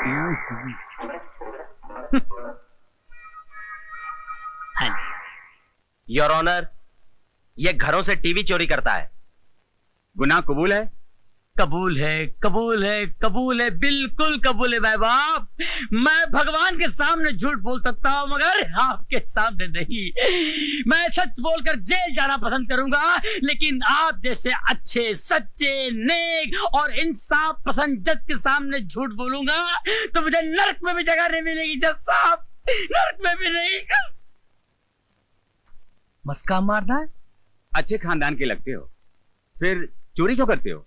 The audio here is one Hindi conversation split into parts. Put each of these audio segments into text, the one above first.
हाँ जी योर ऑनर, ये घरों से टीवी चोरी करता है। गुनाह कबूल है? कबूल है, कबूल है, कबूल है, बिल्कुल कबूल है भाई बाप। मैं भगवान के सामने झूठ बोल सकता हूँ मगर आपके सामने नहीं। मैं सच बोलकर जेल जाना पसंद करूंगा, लेकिन आप जैसे अच्छे, सच्चे, नेक और इंसाफ पसंद जज के सामने झूठ बोलूंगा तो मुझे नर्क में भी जगह नहीं मिलेगी जज साहब, नर्क में भी नहीं। मस्का मारना है? अच्छे खानदान के लगते हो, फिर चोरी क्यों करते हो?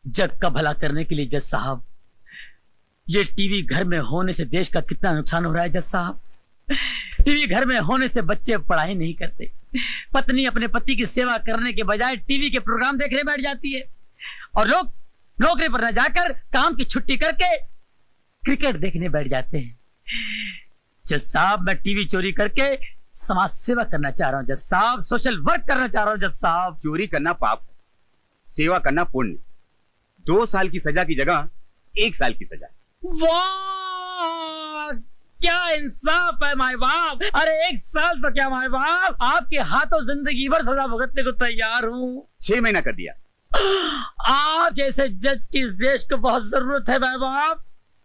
जग का भला करने के लिए जज साहब। ये टीवी घर में होने से देश का कितना नुकसान हो रहा है जज साहब। टीवी घर में होने से बच्चे पढ़ाई नहीं करते, पत्नी अपने पति की सेवा करने के बजाय टीवी के प्रोग्राम देखने बैठ जाती है, और लोग नौकरी पर न जाकर काम की छुट्टी करके क्रिकेट देखने बैठ जाते हैं। जज साहब, मैं टीवी चोरी करके समाज सेवा करना चाह रहा हूँ जज साहब, सोशल वर्क करना चाह रहा हूँ जज साहब। चोरी करना पाप है, सेवा करना पुण्य। 2 साल की सजा की जगह 1 साल की सजा। वाह, क्या इंसाफ है माय बाप। अरे 1 साल तो क्या माय बाप, आपके हाथों जिंदगी भर सजा भुगतने को तैयार हूँ। 6 महीना कर दिया। आप जैसे जज की इस देश को बहुत जरूरत है माय बाप।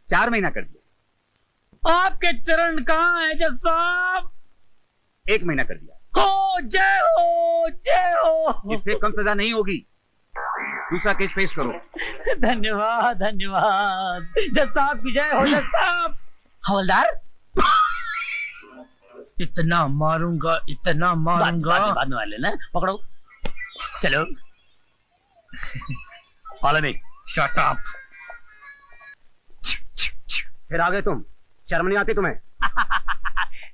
4 महीना कर दिया। आपके चरण कहाँ है जज साहब? 1 महीना कर दिया। हो जय हो, जय हो। इससे कम सजा नहीं होगी, दूसरा केस पेश करो। धन्यवाद, धन्यवाद जज साहब की जय हो। जज साहब। हवलदार, इतना मारूंगा, इतना मारूंगा। बाद में वाले ना, पकड़ो, चलो। Follow me. Shut up. फिर आ गए तुम, शर्म नहीं आती तुम्हें?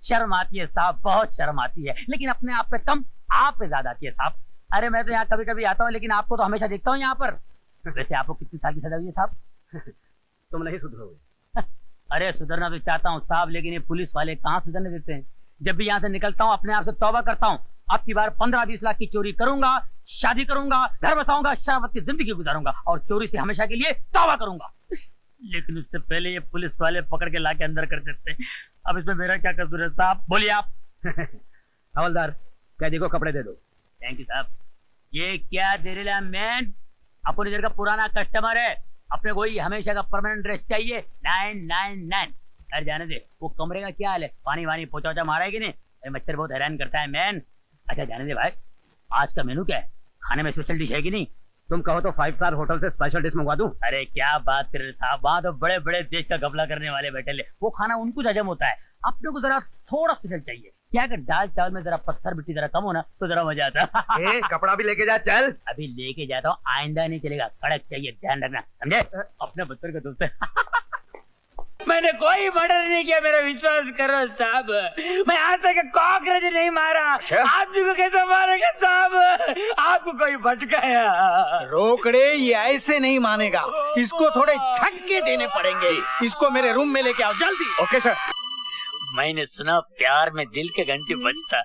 शर्म आती है साहब, बहुत शर्म आती है, लेकिन अपने आप पे कम, आप पे ज्यादा आती है साहब। अरे मैं तो यहाँ कभी कभी आता हूँ, लेकिन आपको तो हमेशा देखता हूँ यहाँ पर। वैसे आपको कितनी साल की सजा हुई है साहब? तुम नहीं सुधरोगे। अरे सुधरना तो चाहता हूँ साहब, लेकिन ये पुलिस वाले कहाँ सुधरने देते हैं। जब भी यहाँ से निकलता हूँ अपने आप से तौबा करता हूँ, अब की बार 15-20 लाख की चोरी करूंगा, शादी करूंगा, घर बसाऊंगा, शराबत की जिंदगी गुजारूंगा और चोरी से हमेशा के लिए तौबा करूंगा। लेकिन उससे पहले ये पुलिस वाले पकड़ के लाके अंदर कर देते हैं। अब इसमें मेरा क्या कसूर है साहब, बोलिए आप। हवलदार, कैदी को कपड़े दे दो। थैंक यू साहब। ये क्या दे रहे मैन, अपने इधर का पुराना कस्टमर है, अपने को ही हमेशा का परमानेंट ड्रेस चाहिए। 999। अरे जाने दे, वो कमरे का क्या हाल है, पानी वानी पोचा मारा है कि नहीं? मच्छर बहुत हैरान करता है मैन। अच्छा जाने दे भाई, आज का मेनू क्या है, खाने में स्पेशल डिश है कि नहीं? तुम कहो तो 5 स्टार होटल से स्पेशल डिश मंगवा दूं। अरे क्या बात कर रहे साहब, वहाँ तो बड़े बड़े देश का घपला करने वाले बैठे ले, वो खाना उनको हजम होता है, अपने को जरा थोड़ा स्पेशल चाहिए। क्या अगर दाल चावल में जरा पत्थर मिट्टी जरा कम हो ना तो जरा मजा आता है। कपड़ा भी लेके जा, चल। अभी लेके जाता हूँ, आइंदा नहीं चलेगा, कड़क चाहिए, ध्यान रखना, समझे? अपने बच्चों के दोस्त है। मैंने कोई मर्डर नहीं किया, मेरा विश्वास करो साहब। मैं आज तक कॉकरोच नहीं मारा। आदमी को कैसे मारेगा साहब? आपको कोई भटकाया? रोकड़े, ये ऐसे नहीं मानेगा, इसको थोड़े झटके देने पड़ेंगे। इसको मेरे रूम में लेके आओ जल्दी। Okay sir. मैंने सुना प्यार में दिल के घंटे बजता,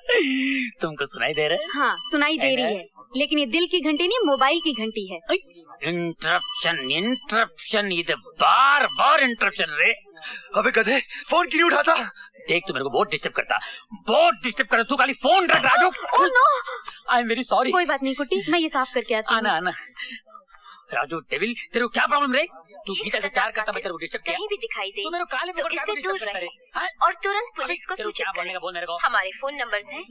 तुमको सुनाई दे रहा है? हाँ सुनाई दे रही है, लेकिन ये दिल की घंटी नहीं, मोबाइल की घंटी है। इंटरप्शन, इंटरप्शन, ये बार बार इंटरप्शन रे। अबे गधे, फोन क्यों नहीं उठाता? देख तू मेरे को बहुत डिस्टर्ब करता, बहुत डिस्टर्ब करता, तू खाली फोन रख। Raju, oh no, I am very sorry. कोई बात नहीं कुट्टी, मैं ये साफ करके आती हूँ। आना आना। राजू डेविल, तेरे को क्या प्रॉब्लम रे? तू गीता से प्यार करता, मैं तेरे को डिस्टर्ब किया? कहीं भी दिखाई दे तू मेरे को काले में तो इससे दूर रहे और तुरंत पुलिस को सूचित क्या बोलने का बोल मेरे को। हमारे फोन नंबर्स हैं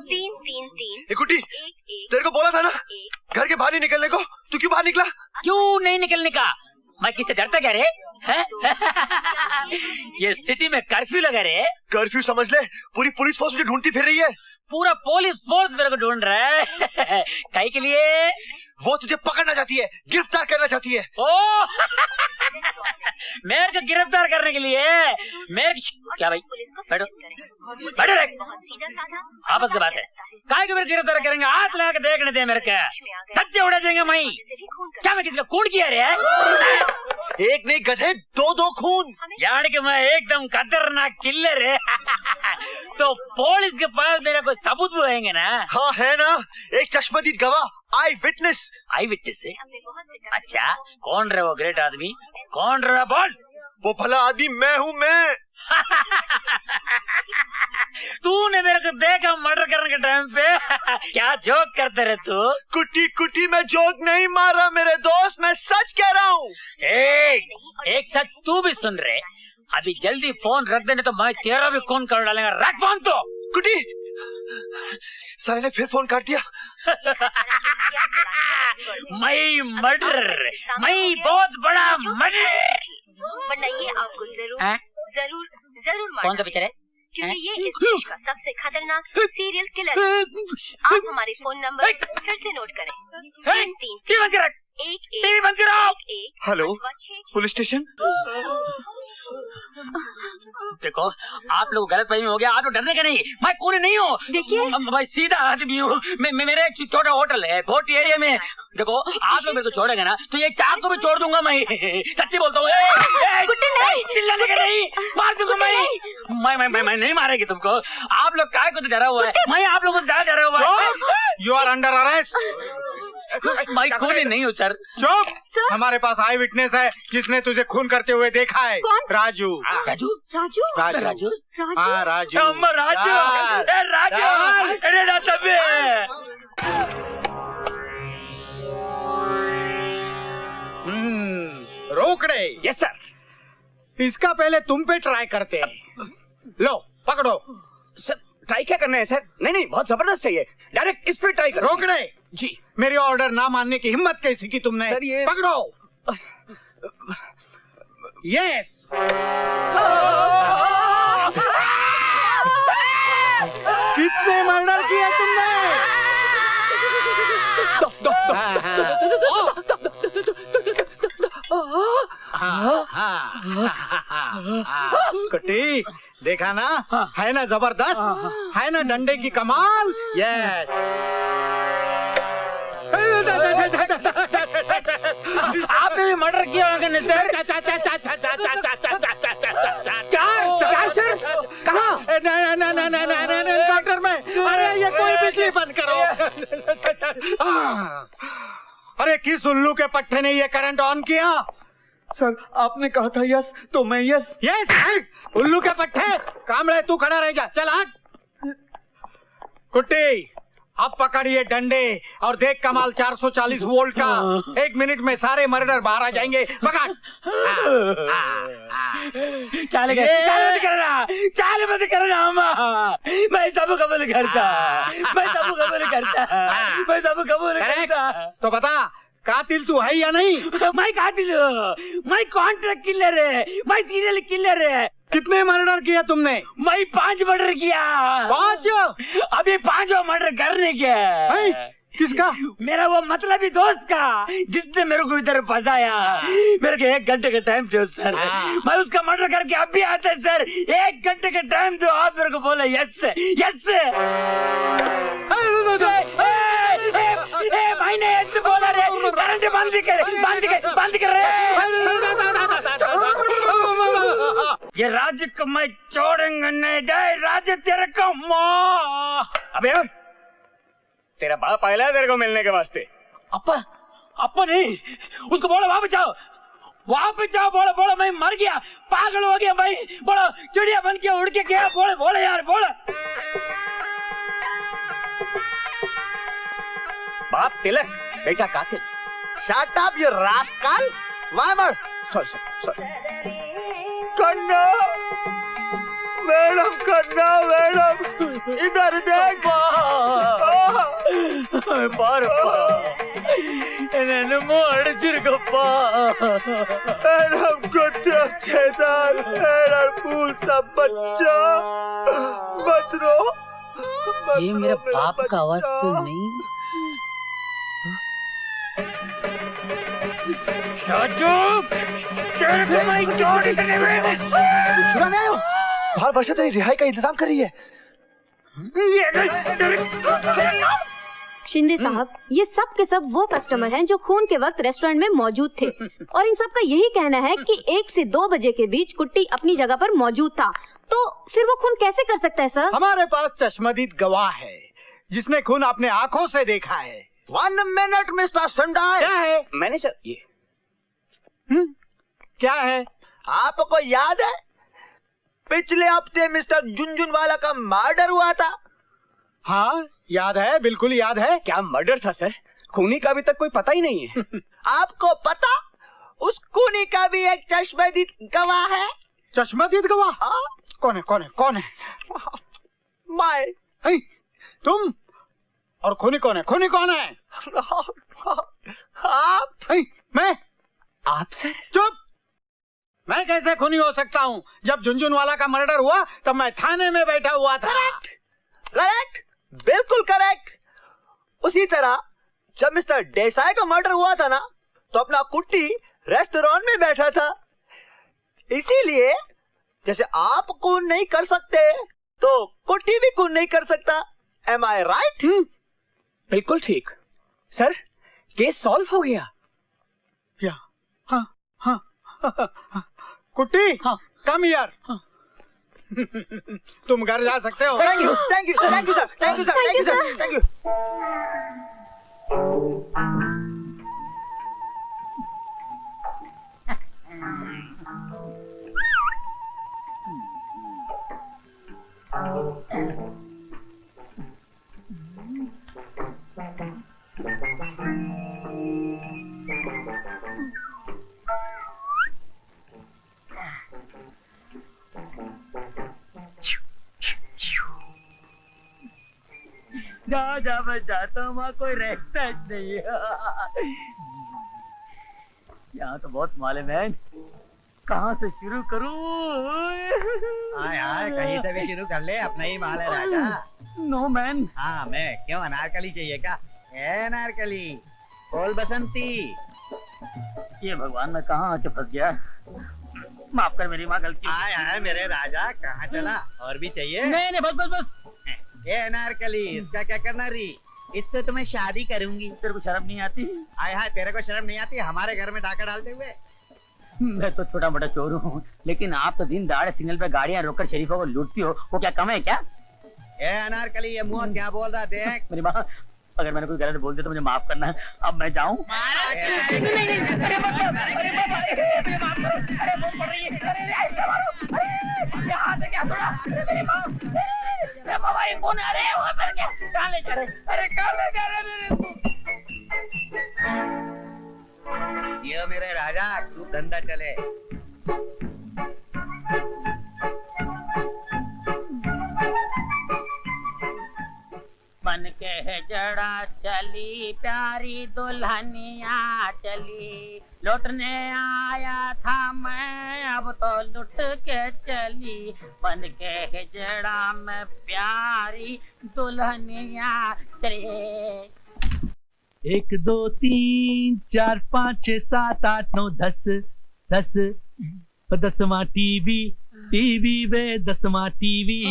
333 कुट्टी, तेरे को बोला था ना घर के बाहर नहीं निकलने को, तू क्यों बाहर निकला? क्यों नहीं निकलने का? मैं किससे डरता क्या रे? ये सिटी में कर्फ्यू लगा रे। कर्फ्यू समझ ले, पूरी पुलिस फोर्स मुझे ढूंढती फिर रही है। पूरा पुलिस फोर्स मेरे को ढूंढ रहा है। काहे के लिए? वो तुझे पकड़ना चाहती है, गिरफ्तार करना चाहती है। ओ मेरे को गिरफ्तार करने के लिए? मेरे क्या भाई, बैठो बैठो, आपस की बात है। काहे को मेरे गिरफ्तार करेंगे? हाथ लगा के देखने दे मेरे को, धज्जे उड़ा देंगे। मैं क्या, मैं किसी का खून किया रे? एक नहीं गधे, 2 खून। यानी कि मैं एकदम खतरनाक किलर है। तो पुलिस के पास मेरा कोई सबूत भी रहेंगे ना? हाँ है ना, एक चश्मदीद गवाह, आई विटनेस। आई विटनेस है? अच्छा, कौन रहे वो ग्रेट आदमी? कौन रहा बोल? वो भला आदमी मैं हूँ, मैं। तूने मेरे को देखा मर्डर करने के टाइम पे? क्या जोक करते रहे तू? कुटी कुटी मैं जोक नहीं मार रहा मेरे दोस्त, मैं सच कह रहा हूँ। एक सच तू भी सुन रहे? अभी जल्दी फोन रख देने तो मैं तेरा भी खून कर डालेगा। रख फोन तो। कुटी, साले ने फिर फोन काट दिया। मैं मर्डर, मैं बहुत बड़ा मर्डर। वरना ये आपको जरूर कौन सा पिक्चर है? क्योंकि ये इस देश का सबसे खतरनाक सीरियल किलर है। आप हमारे फोन नंबर फिर से नोट करें। 3 हेलो, पुलिस स्टेशन। देखो आप लोग गलत फहमी हो गया। आप लोग डरने का नहीं, मैं खूनी नहीं हूँ। देखिए मैं सीधा आदमी हूँ। मेरे एक छोटा होटल है भोटी एरिया में। देखो आप लोग मेरे को छोड़ेंगे ना तो ये चाक को भी छोड़ दूंगा मैं। सच्ची बोलता हूँ। चिल्लाने का नहीं, मार दूंगा मैं नहीं मारेगी तुमको। आप लोग काय को तो डरा हुआ है, मैं आप लोगों को ज्यादा डरा हुआ है। You are under arrest. मैं खूनी नहीं हूँ सर। चुप। हमारे पास आई विटनेस है जिसने तुझे खून करते हुए देखा है। कौन? राजू। राजू राजू। राजू हाँ राजू। रोकड़े। Yes sir. इसका पहले तुम पे ट्राई करते हैं। लो पकड़ो। सर ट्राई क्या करना है सर? नहीं बहुत जबरदस्त है ये, डायरेक्ट इस पे ट्राई करो। रोकड़े जी। मेरी ऑर्डर ना मानने की हिम्मत कैसी की तुमने? सर ये पकड़ो। यस। कितने मर्डर किए तुमने? कुटी देखा ना, है ना जबरदस्त, है ना डंडे की कमाल। यस। आपने भी मर्डर किया होगा नहीं सर? चार सर कहाँ? डॉक्टर में। अरे ये कोई बिजली बंद करो। अरे किस उल्लू के पट्टे ने ये करंट ऑन किया? सर आपने कहा था यस तो मैं यस। यस उल्लू के पट्टे। कामड़े तू खड़ा रह जा। चल हट। कुट्टी अब पकड़िए डंडे और देख कमाल 440 वोल्ट का। 1 मिनट में सारे मर्डर बाहर आ जाएंगे। पकड़। चाल मत करना मैं सब कबूल करता। तो बता कातिल तू है या नहीं? मैं कातिल हूँ, मैं कॉन्ट्रैक्ट किलर है, मैं सीरियल किलर है। कितने मर्डर किया तुमने? मैं 5 मर्डर किया। 5? अभी 5वां मर्डर करने के। किसका? मेरा वो मतलबी दोस्त का जिसने मेरे को इधर फंसाया। मेरे को 1 घंटे का टाइम दो सर, मैं उसका मर्डर करके अब भी आता है सर। 1 घंटे का टाइम दो। आप मेरे को बोले यस यस। मैंने यस बोला रे। करंट बंद कर रहे। ये राज्य को मैं छोड़ूंगा नहीं। राज्य तेरे को अबे तेरा बाप आया है तेरे को मिलने के वास्ते। अपा नहीं, उसको बोलो वापस जाओ। बोलो मैं मर गया, पागल हो गया भाई। बोलो चिड़िया बन के उड़ के गया। बोलो यार बोलो। बाप तिलक, बेटा कातिल। Shut up you rascal. वाह मर। सॉरी। कन्ना मैडम, कन्ना मैडम इधर देख। फूल सब बच्चा मत रो। ये मेरा बाप का आवाज तो नहीं? बाहर वर्षा तेरी रिहाई का इंतजाम कर रही है। शिंदे साहब, ये सब के सब वो कस्टमर हैं जो खून के वक्त रेस्टोरेंट में मौजूद थे और इन सब का यही कहना है कि 1 से 2 बजे के बीच कुट्टी अपनी जगह पर मौजूद था। तो फिर वो खून कैसे कर सकता है सर? हमारे पास चश्मदीद गवाह है जिसने खून अपने आंखों से देखा है। 1 मिनट मिस्टर संडाई। क्या है? मैंने सर ये क्या है? आपको याद है पिछले हफ्ते मिस्टर झुनझुनवाला का मर्डर हुआ था? हाँ याद है, बिल्कुल याद है। क्या मर्डर था सर? खूनी का अभी तक कोई पता ही नहीं है। आपको पता उस खूनी का भी एक चश्मदीद गवाह है? चश्मदीद गवाह? हाँ? कौन है कौन है कौन है? मैं। hey, तुम? और खूनी कौन है? खूनी कौन है? आप? hey, मैं? आप सर? चुप! मैं कैसे खूनी हो सकता हूँ? जब झुनझुनवाला का मर्डर हुआ तब मैं थाने में बैठा हुआ था। करेक्ट, बिल्कुल करेक्ट। उसी तरह जब मिस्टर देसाई का मर्डर हुआ था ना, तो अपना कुट्टी रेस्टोरेंट में बैठा था। इसीलिए जैसे आप खून नहीं कर सकते तो कुट्टी भी खून नहीं कर सकता। एम आई राइट? बिल्कुल ठीक सर। केस सॉल्व हो गया। क्या? हाँ हाँ, हाँ। कुट्टी, हाँ। कम यार। हाँ। तुम घर जा सकते हो। Thank you thank you thank you sir, thank you sir, thank you sir, thank you. जा जा मैं जाता हूँ, वहाँ कोई रहता नहीं है। यहाँ तो बहुत माल है मैन, कहाँ से शुरू करूँ? आय आय, कहीं से भी शुरू कर ले, अपना ही माल है राजा। No man. हाँ मैं क्यों, अनारकली चाहिए क्या? ए अनारकली, बोल बसंती। ये भगवान मैं कहाँ आके फंस गया, माफ कर मेरी माँ, गलती। आय आय मेरे राजा, कहाँ चला? और भी चाहिए? नहीं नहीं, बस बस बस। ए अनारकली, इसका क्या करना री? इससे तुम्हें शादी करूंगी। तेरे को शर्म नहीं आती? आय हाय, तेरे को शर्म नहीं आती हमारे घर में डाका डालते हुए? मैं तो छोटा मोटा चोर हूँ, लेकिन आप तो दिन दहाड़े सिग्नल पे गाड़ियाँ रोककर शरीफों को लूटती हो, वो क्या कम है क्या? ए अनारकली, ये मुंह क्या बोल रहा? देख मेरी माँ, अगर मैंने कोई गलत बोल दिया तो मुझे माफ करना। अब मैं जाऊँ? ये मेरे राजा, खूब धंधा चले। बन के है जड़ा चली प्यारी दुल्हनिया चली, लौटने आया था मैं अब तो लुट के चली, बन के है जड़ा में प्यारी दुल्हनिया चली। 1 2 3 4 5 6 7 8 9 10 10 10वां टीवी वे 10वां टीवी,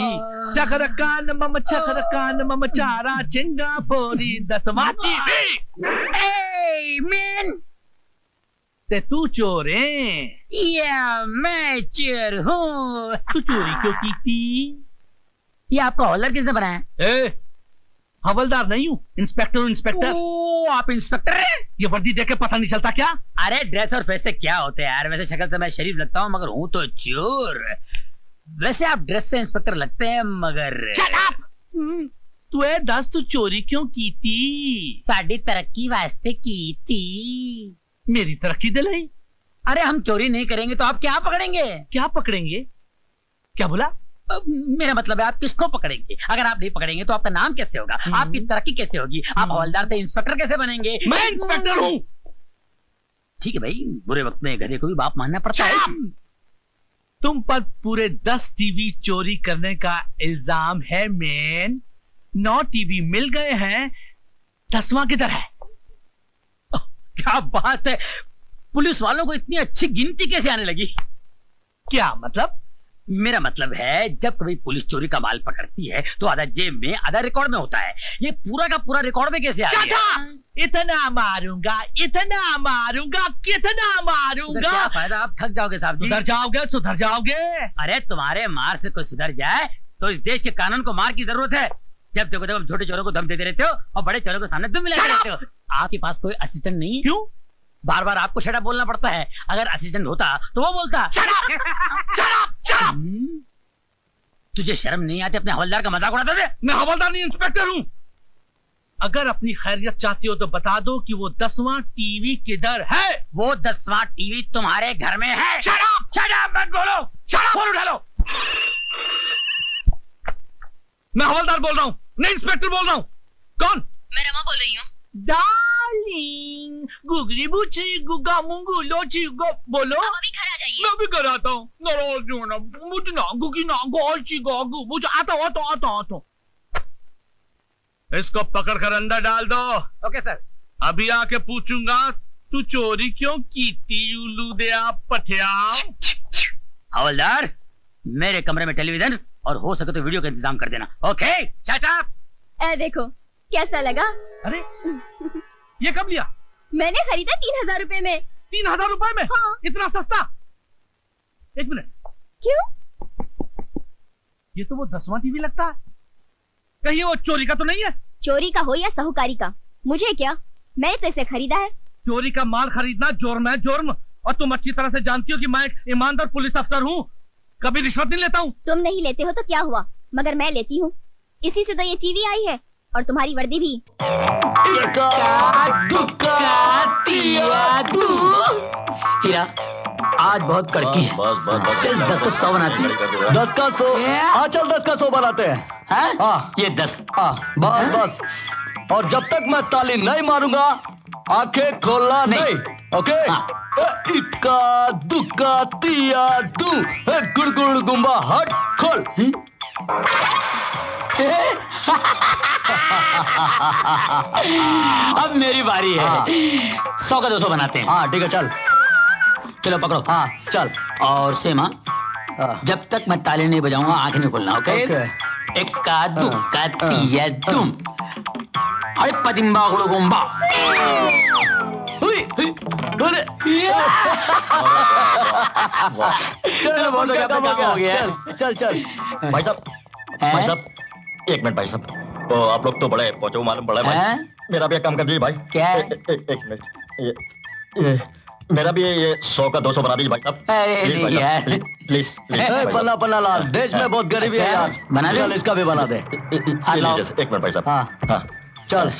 चकरकान मम चारा चिंगा फोरी 10वां टीवी। Hey man, ते तू चोर है? या मैं चोर हूँ। तू चोरी क्यों की थी? ये आपका हॉलर किसने बनाया? ए, हवलदार नहीं हूँ, इंस्पेक्टर। ओ, आप इंस्पेक्टर हैं? ये वर्दी देख के पता नहीं चलता क्या? अरे ड्रेस और फेस से क्या होते हैं यार, वैसे शक्ल से मैं शरीफ लगता हूँ मगर हूँ तो चोर। वैसे आप ड्रेस से इंस्पेक्टर लगते हैं मगर। Shut up! तू ए दस, तू चोरी क्यों की थी? साड़ी तरक्की वास्ते की थी। मेरी तरक्की दिलाई। अरे हम चोरी नहीं करेंगे तो आप क्या पकड़ेंगे? क्या पकड़ेंगे? क्या बोला? मेरा मतलब है आप किसको पकड़ेंगे? अगर आप नहीं पकड़ेंगे तो आपका नाम कैसे होगा, आपकी तरक्की कैसे होगी, आप हवलदार से इंस्पेक्टर कैसे बनेंगे? मैं इंस्पेक्टर हूँ। ठीक है भाई, बुरे वक्त में गधे को भी बाप मानना पड़ता है। तुम पर पूरे 10 टीवी चोरी करने का इल्जाम है मैन। 9 टीवी मिल गए हैं, 10वां किधर है? क्या बात है, पुलिस वालों को इतनी अच्छी गिनती कैसे आने लगी? क्या मतलब? मेरा मतलब है जब कभी पुलिस चोरी का माल पकड़ती है तो आधा जेब में आधा रिकॉर्ड में होता है, ये पूरा का पूरा रिकॉर्ड में कैसे आ गया? इतना मारूंगा, इतना मारूंगा, कितना मारूंगा। क्या फायदा, आप थक जाओगे साहब जी। सुधर जाओगे। अरे तुम्हारे मार से कोई सुधर जाए तो इस देश के कानून को मार की जरूरत है। जब देखो जब छोटे चोरों को धम देते रहते हो और बड़े चोरों को सामने तुम मिलाते रहते हो। आपके पास कोई असिस्टेंट नहीं? क्यों? बार बार आपको शट अप बोलना पड़ता है। अगर असिस्टेंट होता तो वो बोलता Shut up! Shut up! Shut up! तुझे शर्म नहीं आती अपने हवलदार का मजाक उड़ाते थे? मैं हवलदार नहीं, इंस्पेक्टर हूँ। अगर अपनी खैरियत चाहती हो तो बता दो कि वो 10वां टीवी किधर है। वो 10वां टीवी तुम्हारे घर में है। Shut up! शट अप मत बोलो। Shut up! फोन उठा लो। मैं हवलदार बोल रहा हूँ, नहीं इंस्पेक्टर बोल रहा हूँ। कौन? मैं रमा बोल रही हूँ। डार्लिंग, गुगली बुची गुगा मुंगू लोची गो बोलो। आप अभी घर आ जाइए। मैं भी कर आता हूँ। नाराज नहीं होना, मुझे ना गुगी ना गोची गोगू मुझे आता। इसको पकड़ कर अंदर डाल दो। Okay sir. अभी आके पूछूंगा तू चोरी क्यों की थी उल्लू दे आप पठिया। हवलदार, मेरे कमरे में टेलीविजन और हो सके तो वीडियो का इंतजाम कर देना। Okay shut up. देखो कैसा लगा? अरे ये कब लिया? मैंने खरीदा 3000 रुपए में। 3000 रुपए में? हाँ। इतना सस्ता? एक मिनट, क्यों? ये तो वो 10वां टीवी लगता है। कहीं वो चोरी का तो नहीं है? चोरी का हो या साहूकारी का, मुझे क्या, मैंने तो इसे खरीदा है। चोरी का माल खरीदना जुर्म है, जुर्म। और तुम अच्छी तरह से जानती हो कि मैं एक ईमानदार पुलिस अफसर हूँ, कभी रिश्वत नहीं लेता हूँ। तुम नहीं लेते हो तो क्या हुआ, मगर मैं लेती हूँ। इसी से तो ये टीवी आई है और तुम्हारी वर्दी भी। हीरा, आज बहुत कड़की है। चल 10 का 100 बनाते हैं। 10 का 100। हाँ चल 10 का 100 बनाते हैं। हाँ ये 10। हाँ बस। और जब तक मैं ताली नहीं मारूंगा आंखें खोलना नहीं। ओके? इक्का दुक्का तिया दू, गुड़ गुड़ गुम्बा हट खोल। अब मेरी बारी है। 100 का 200 बनाते हैं। हाँ ठीक है चल। चलो पकड़ो। हाँ चल। और सेमा, जब तक मैं ताली नहीं बजाऊंगा आंखें नहीं खोलना। ओके? इक्का दुक्का तिया दुम, अरे पदिम्बा गुड़गुम्बा। चल बहुत हो गया। चल भाई साहब 1 मिनट भाई साहब। तो आप लोग तो बड़े पहुंचो मालूम पड़ा भाई। मेरा भी एक काम कर दीजिए भाई। क्या है? एक मिनट, ये मेरा भी ये 100 का 200 बना दीजिए भाई साहब। प्लीज पन्ना लाल, देश में बहुत गरीबी है यार। बना दे। चल इसका भी बना दे। 1 मिनट भाई साहब। हाँ चल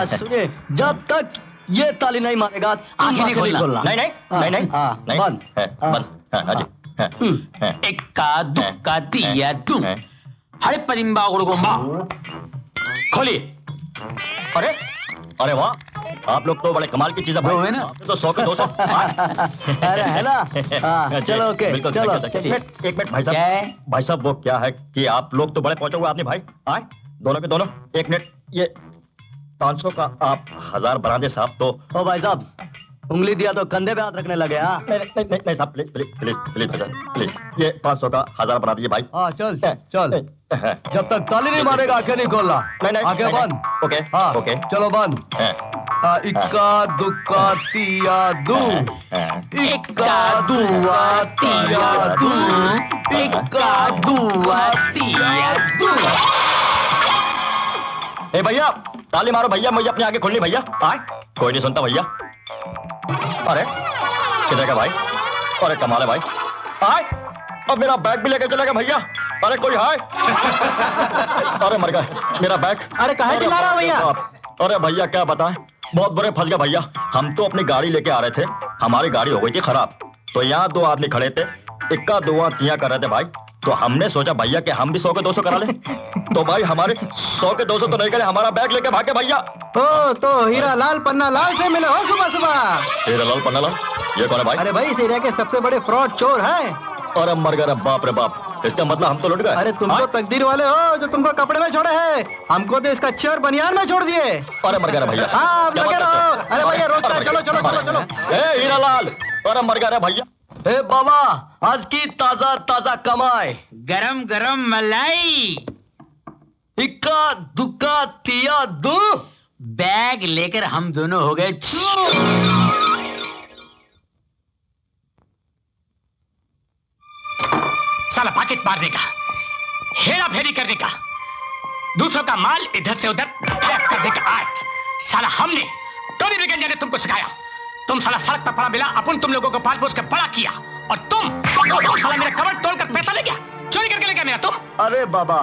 सुनिए, जब तक ये ताली नहीं मारेगा आंखें नहीं खोलना। नहीं बंद बंद। इक्का दुक्का तिया दुम, अरे पदिम्बा गुड़गुम्बा। खोलिए। अरे वाह, आप लोग तो बड़े कमाल की चीजें भाई। ना? तो 100 का 200। अरे है ना? चलो ओके चलो। एक मिनट भाई साहब वो क्या है कि आप लोग तो बड़े पहुंचे हुए आपने भाई। आए दोनों के दोनों। एक मिनट, ये 500 का आप 1000 बना दे साहब। तो ओ भाई साहब, उंगली दिया तो कंधे पे हाथ रखने लगे। हाँ नहीं साहब, प्लीज भाई साहब प्लीज, ये 500 का 1000 बना दीजिए भाई। हाँ चल जब तक ताली नहीं मारेगा आंखें नहीं खोलना। नहीं आंखें बंद। ओके हाँ ओके चलो बंद। इक्का दुक्का तिया दू, इक्का दुआ तिया दू, इक्का दुआ तिया दू। ए भैया ताली मारो भैया, मुझे अपनी आंखें खोलनी भैया। आए कोई नहीं सुनता भैया। अरे किधर का भाई? अरे कमाल है भाई। आए अब मेरा बैग भी लेके चलेगा भैया। अरे कोई है? अरे मर गया मेरा बैग। अरे कहाँ चिल्ला रहा भैया? अरे भैया क्या बताएं, बहुत बुरे फंस गए भैया। हम तो अपनी गाड़ी लेके आ रहे थे, हमारी गाड़ी हो गई थी खराब। तो यहाँ 2 आदमी खड़े थे, इक्का दुआ तिया कर रहे थे भाई। तो हमने सोचा भैया कि हम भी 100 के 200 करा ले। तो भाई हमारे 100 के 200 तो नहीं करे, हमारा बैग लेके भागे भैया। तो हीरा लाल पन्ना लाल से मिले हो सुबह सुबह? हीरा लाल पन्ना लाल ये कौन है भाई? अरे भाई इस एरिया के सबसे बड़े फ्रॉड चोर है। अरे मर गए बाप रे बाप, इसका मतलब हम तो लुट गए। अरे तुम तो तकदीर वाले हो जो तुमको कपड़े में छोड़े हैं, हमको तो इसका चोर बनियान में छोड़ दिए। अरे मर गए भैया। हाँ लगे रहो। अरे भैया रोक चलो चलो चलो चलो। ए हीरा लाल, अरे मर गए भैया। ए बाबा आज की ताजा ताजा कमाई, गरम गरम मलाई। इक्का दुक्का तिया दू, बैग लेकर हम दोनों हो गए। साला पॉकेट मारने का, हेरा फेरी करने का, दूसरों का माल इधर से उधर गायब करने का आर्ट साला हमने, टोनी ब्रिगेडियर ने तुमको सिखाया। तुम साला सड़क पर पड़ा मिला, अपन तुम लोगों को पाल पोस के बड़ा किया, और तुम साला मेरा कवर तोड़कर पैसा ले गया, चोरी करके ले गया मेरा तुम। अरे बाबा,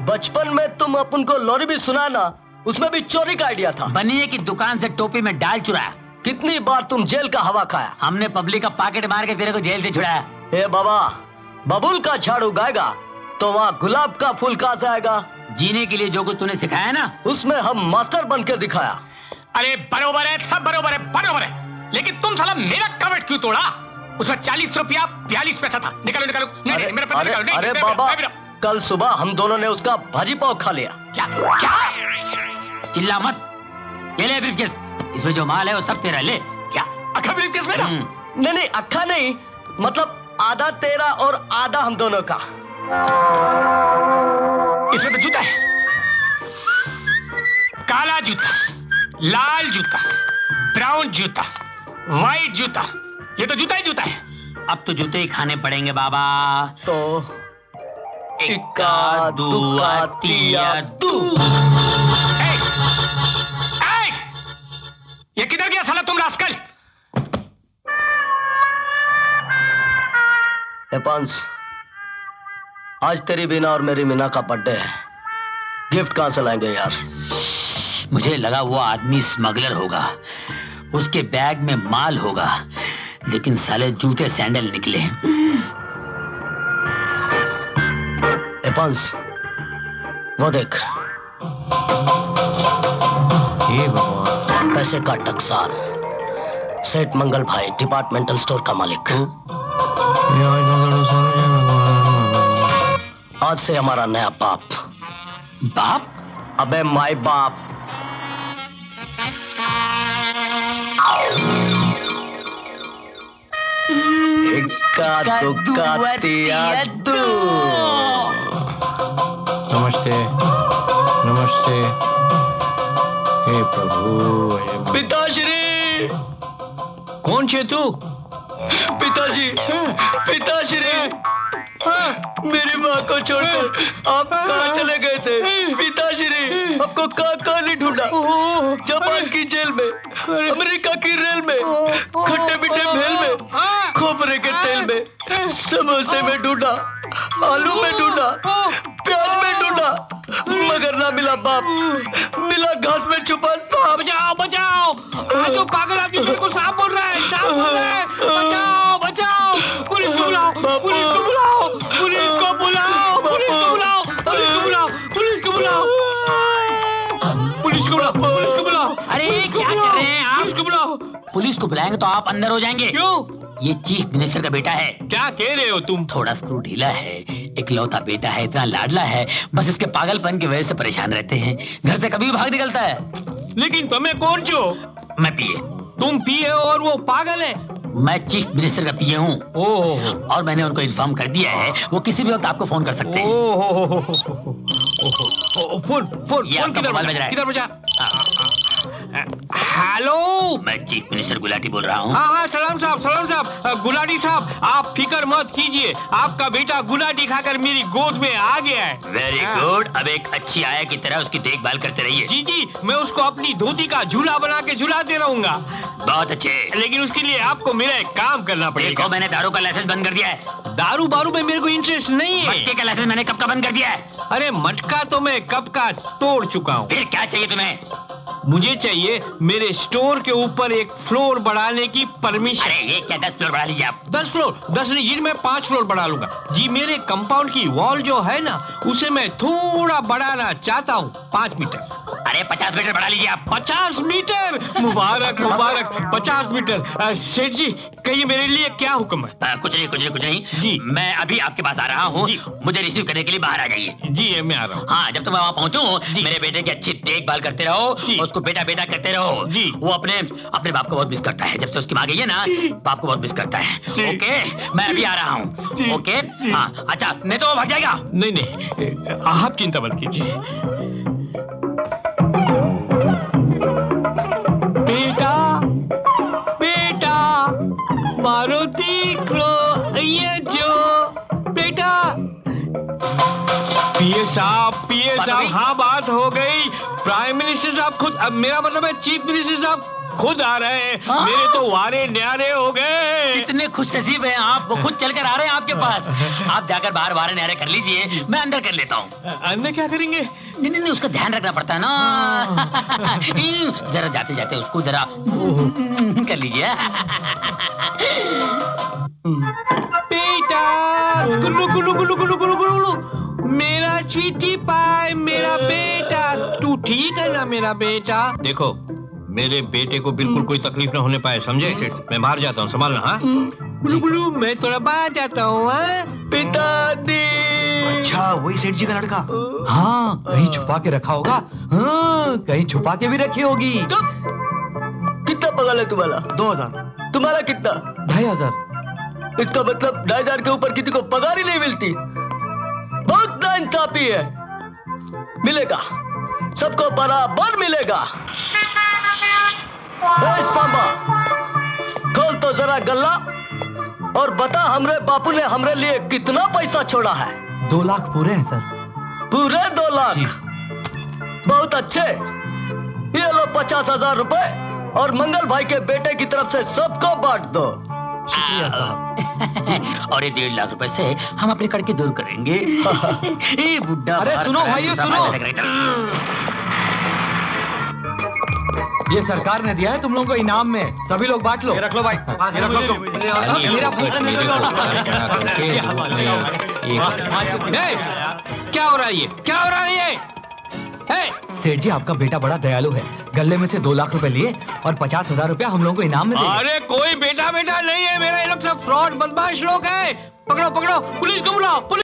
बचपन में तुम अपन को लोरी भी सुना ना, उसमें भी चोरी का आइडिया था। बनिए की दुकान से टोपी में डाल चुराया। कितनी बार तुम जेल का हवा खाया? हमने पब्लिक का पॉकेट मार के तेरे को जेल से छुड़ाया। ए बाबा, बबूल का झाड़ उगाएगा तो वहाँ गुलाब का फूल कहाँ से आएगा? जीने के लिए जो कुछ तूने सिखाया ना, उसमें हम मास्टर बन के दिखाया। अरे बरोबर है, सब बरोबर है, बरोबर है, लेकिन तुम साला मेरा कवर क्यों तोड़ा? उसमें 40 रुपया 42 पैसा था। निकालो निकालो। नहीं, मेरा पैसा निकालो। अरे बाबा, कल सुबह हम दोनों ने उसका भाजी पाव खा लिया। क्या क्या? चिल्ला मत। ये ले ब्रीफकेस, इसमें जो माल है वो सब तेरा। ले। क्या अखा ब्रीफकेस मेरा? नहीं नहीं, अखा नहीं, मतलब आधा तेरा और आधा हम दोनों का। इसमें तो जूता है, काला जूता, लाल जूता, ब्राउन जूता, व्हाइट जूता, ये तो जूता ही जूता है। अब तो जूते ही खाने पड़ेंगे बाबा। तो इक्का दुआ तिया दू। ये किधर गया साला तुम रास्कल? पंस, आज तेरी बीना और मेरी मीना का बर्थडे है, गिफ्ट कहां से लाएंगे यार? मुझे लगा वो आदमी स्मगलर होगा, उसके बैग में माल होगा, लेकिन साले जूते सैंडल निकले। पंस, वो देख, ये भगवान, पैसे का टकसाल, सेठ मंगल भाई, डिपार्टमेंटल स्टोर का मालिक। आज से हमारा नया बाप। बाप? अबे माय बाप। इक्का दुक्का तिया दू। नमस्ते नमस्ते। हे प्रभु। पिताश्री। कौन छे तू? पिताजी, पिताश्री, मेरी माँ को छोड़कर आप कहाँ चले गए थे? पिताश्री, आपको कहाँ नहीं ढूंढा? जापान की जेल में, अमेरिका की रेल में, खट्टे मीठे भेल में, खोपरे के तेल में, समोसे में ढूंढा, आलू में ढूंढा, प्याज में ढूंढा, मगर ना मिला बाप, मिला घास में छुपा सांप। बचाओ बचाओ, जो पागल आदमी मेरे को सांप बोल रहा है, सांप बोल रहा है। बचाओ बचाओ, पुलिस को बुलाओ, पुलिस को बुलाओ, पुलिस को बुलाओ, पुलिस को बुलाओ, पुलिस को बुलाओ, पुलिस को बुलाओ, पुलिस को बुलाओ, पुलिस को बुलाओ। अरे क्या कर रहे हैं आप? पुलिस को बुलाओ। पुलिस को बुलाएंगे तो आप अंदर हो जाएंगे। क्यों? ये चीफ मिनिस्टर का बेटा है। क्या कह रहे हो तुम? थोड़ा स्क्रू ढीला है, इकलौता बेटा है, इतना लाडला है, बस इसके पागलपन की वजह से परेशान रहते हैं, घर से कभी भी भाग निकलता है। लेकिन तुम्हें कौन जो? मैं पीए। तुम पीए और वो पागल है? मैं चीफ मिनिस्टर का पीए हूँ। ओह, और मैंने उनको इन्फॉर्म कर दिया है, वो किसी भी वक्त आपको फोन कर सकते हैं। फोन किधर बजा? किधर बजा? हेलो, मैं चीफ मिनिस्टर गुलाटी बोल रहा हूँ। हाँ, सलाम साहब, गुलाटी साहब, आप फिक्र मत कीजिए, आपका बेटा गुलाटी खाकर मेरी गोद में आ गया है। Very good. अब एक अच्छी आया की तरह उसकी देखभाल करते रहिए। जी, मैं उसको अपनी धोती का झूला बना के झुलाते रहूंगा। बहुत अच्छे, लेकिन उसके लिए आपको मेरा एक काम करना पड़ेगा। देखो, मैंने दारू का लाइसेंस बंद कर दिया है। दारू बारू में मेरे को इंटरेस्ट नहीं है। मटके का लाइसेंस मैंने कब का बंद कर दिया है। अरे मटका तो मैं कब का तोड़ चुका हूँ। फिर क्या चाहिए तुम्हें? मुझे चाहिए मेरे स्टोर के ऊपर एक फ्लोर बढ़ाने की परमिशन। अरे ये क्या, 10 फ्लोर बढ़ा लीजिए आप। 10 फ्लोर? 10 नहीं जी, मैं 5 फ्लोर बढ़ा लूंगा जी। मेरे कंपाउंड की वॉल जो है ना, उसे मैं थोड़ा बढ़ाना चाहता हूँ, 5 मीटर। अरे 50 मीटर बढ़ा लीजिए आप। 50 मीटर? मुबारक मुबारक, 50 मीटर। सेठ जी, कहिए मेरे लिए क्या हुक्म है? कुछ नहीं जी। मैं अभी आपके पास आ रहा हूँ, मुझे रिसीव करने के लिए बाहर आ जाइए। जी, मैं आ रहा हूँ। हाँ, जब तक मैं वहाँ पहुँचूं, मेरे बेटे की अच्छी देखभाल करते रहो, उसको बेटा बेटा कहते रहो जी। वो अपने बाप को बहुत मिस करता है। जब से उसकी माँ गई है ना, बाप को बहुत मिस करता है। ओके, मैं अभी आ रहा हूँ। ओके, हाँ, अच्छा, नहीं तो वो भाग जाएगा। नहीं, आप चिंता मत कीजिए। बेटा मारुति क्रो, ये जो बेटा। पीए साहब, हाँ बात हो गई। प्राइम मिनिस्टर साहब खुद, अब मेरा मतलब है चीफ मिनिस्टर साहब खुद आ रहे हैं। मेरे तो वारे न्यारे हो गए। कितने खुशनसीब हैं आप, वो खुद चलकर आ रहे हैं आपके पास। आप जाकर बाहर वारे न्यारे कर लीजिए, मैं अंदर कर लेता हूँ। अंदर क्या करेंगे? नहीं, उसका ध्यान रखना पड़ता है ना। जरा जाते जाते उसको जरा कर लीजिए। बेटा गुल्लू गुल्लू गुल्लू गुल्लू गुल्लू गुल्लू, मेरा चीटी पाए, मेरा बेटा। तू ठीक है ना मेरा बेटा? देखो मेरे बेटे को बिल्कुल कोई तकलीफ ना होने पाए, समझे? मैं बाहर जाता हूँ, संभालना। हाँ गुल्लू गुल्लू, मैं थोड़ा बाहर जाता हूँ। पिताजी। अच्छा वही सेठ जी का लड़का? हाँ कहीं छुपा के रखा होगा। हाँ कहीं छुपा के भी रखी होगी। कितना पगार है तुम्हारा? 2000। तुम्हारा कितना? 2500। इसका मतलब 2500 के ऊपर किसी को पगार ही नहीं मिलती। बहुत नाइंसाफी है। मिलेगा, सबको बराबर मिलेगा। सांबा, खोल तो जरा गल्ला और बता हमरे बापू ने हमरे लिए कितना पैसा छोड़ा है। 2 लाख पूरे हैं सर। पूरे 2 लाख? बहुत अच्छे। ये लो 50,000 रुपए और मंगल भाई के बेटे की तरफ से सबको बांट दो। शुक्रिया सर। और ये 1.5 लाख रुपए से हम अपने कड़के दूर करेंगे। ये बुड्ढा। अरे सुनो भाइयों सुनो, ये सरकार ने दिया है तुम लोगों को इनाम में, सभी लोग बांट लो। ये रख लो भाई, ये रख लो तुम। क्या हो रहा है ये? क्या हो रहा है ये? सेठ जी आपका बेटा बड़ा दयालु है, गले में से 2 लाख रुपए लिए और 50,000 रुपया हम लोगों को इनाम में दिए। अरे कोई बेटा बेटा नहीं है मेरा, ये लोग सब फ्रॉड बदमाश लोग हैं। पकड़ो पकड़ो, पुलिस को बुलाओ।